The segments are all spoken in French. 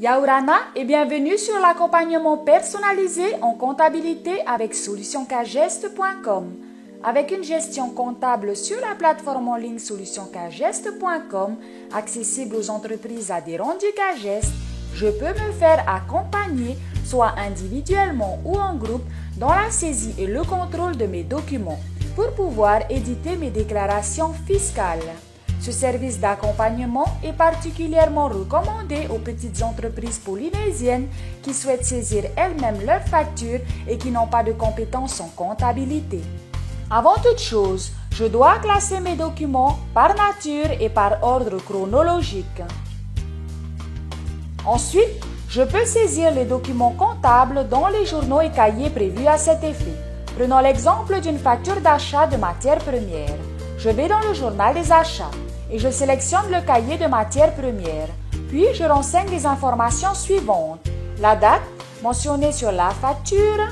Yaurana et bienvenue sur l'accompagnement personnalisé en comptabilité avec solutioncageste.com. Avec une gestion comptable sur la plateforme en ligne solutioncageste.com, accessible aux entreprises adhérentes du Cageste, je peux me faire accompagner, soit individuellement ou en groupe, dans la saisie et le contrôle de mes documents pour pouvoir éditer mes déclarations fiscales. Ce service d'accompagnement est particulièrement recommandé aux petites entreprises polynésiennes qui souhaitent saisir elles-mêmes leurs factures et qui n'ont pas de compétences en comptabilité. Avant toute chose, je dois classer mes documents par nature et par ordre chronologique. Ensuite, je peux saisir les documents comptables dans les journaux et cahiers prévus à cet effet. Prenons l'exemple d'une facture d'achat de matières premières. Je vais dans le journal des achats et je sélectionne le cahier de matières premières. Puis, je renseigne les informations suivantes. La date mentionnée sur la facture,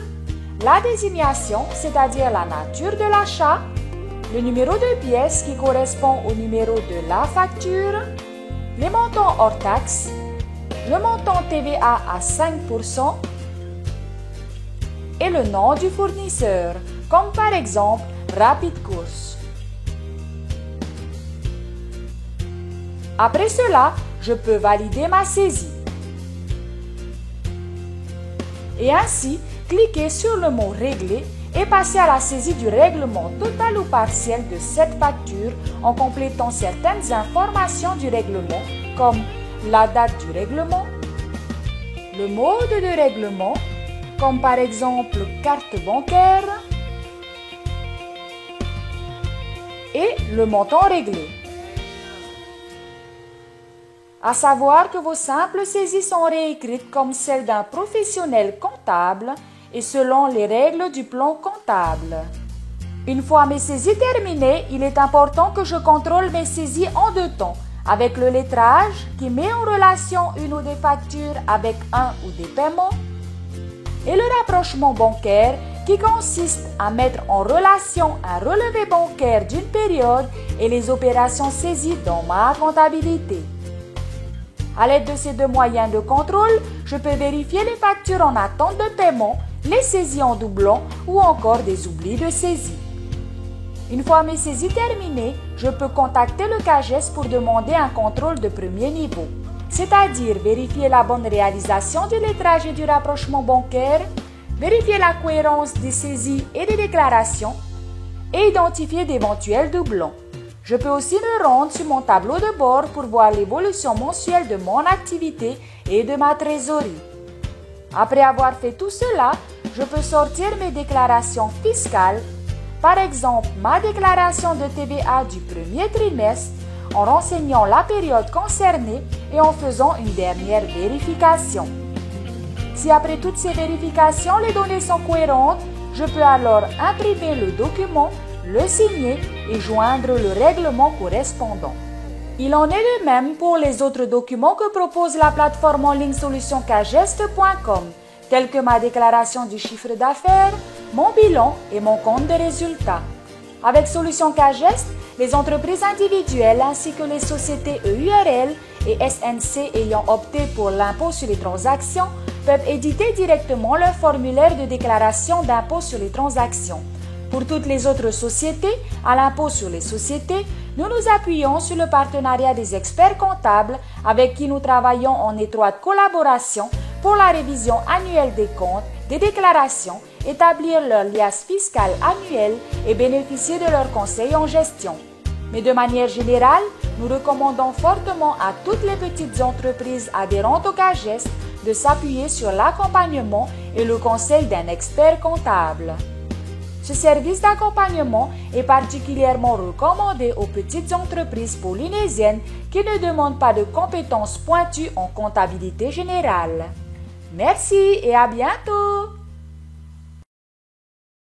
la désignation, c'est-à-dire la nature de l'achat, le numéro de pièce qui correspond au numéro de la facture, les montants hors taxes, le montant TVA à 5% et le nom du fournisseur, comme par exemple Rapid Course. Après cela, je peux valider ma saisie. Et ainsi, cliquer sur le mot « Régler » et passer à la saisie du règlement total ou partiel de cette facture en complétant certaines informations du règlement comme la date du règlement, le mode de règlement, comme par exemple carte bancaire, et le montant réglé. À savoir que vos simples saisies sont réécrites comme celles d'un professionnel comptable et selon les règles du plan comptable. Une fois mes saisies terminées, il est important que je contrôle mes saisies en deux temps, avec le lettrage qui met en relation une ou des factures avec un ou des paiements, et le rapprochement bancaire qui consiste à mettre en relation un relevé bancaire d'une période et les opérations saisies dans ma comptabilité. À l'aide de ces deux moyens de contrôle, je peux vérifier les factures en attente de paiement, les saisies en doublon ou encore des oublis de saisie. Une fois mes saisies terminées, je peux contacter le Cageste pour demander un contrôle de premier niveau, c'est-à-dire vérifier la bonne réalisation du lettrage et du rapprochement bancaire, vérifier la cohérence des saisies et des déclarations et identifier d'éventuels doublons. Je peux aussi me rendre sur mon tableau de bord pour voir l'évolution mensuelle de mon activité et de ma trésorerie. Après avoir fait tout cela, je peux sortir mes déclarations fiscales, par exemple ma déclaration de TVA du premier trimestre, en renseignant la période concernée et en faisant une dernière vérification. Si après toutes ces vérifications, les données sont cohérentes, je peux alors imprimer le document, le signer et joindre le règlement correspondant. Il en est de même pour les autres documents que propose la plateforme en ligne solutioncageste.com, tels que ma déclaration du chiffre d'affaires, mon bilan et mon compte de résultats. Avec Solution Cageste, les entreprises individuelles ainsi que les sociétés EURL et SNC ayant opté pour l'impôt sur les transactions peuvent éditer directement leur formulaire de déclaration d'impôt sur les transactions. Pour toutes les autres sociétés, à l'impôt sur les sociétés, nous nous appuyons sur le partenariat des experts comptables avec qui nous travaillons en étroite collaboration pour la révision annuelle des comptes, des déclarations, établir leur liasse fiscale annuelle et bénéficier de leurs conseils en gestion. Mais de manière générale, nous recommandons fortement à toutes les petites entreprises adhérentes au Cageste de s'appuyer sur l'accompagnement et le conseil d'un expert comptable. Ce service d'accompagnement est particulièrement recommandé aux petites entreprises polynésiennes qui ne demandent pas de compétences pointues en comptabilité générale. Merci et à bientôt!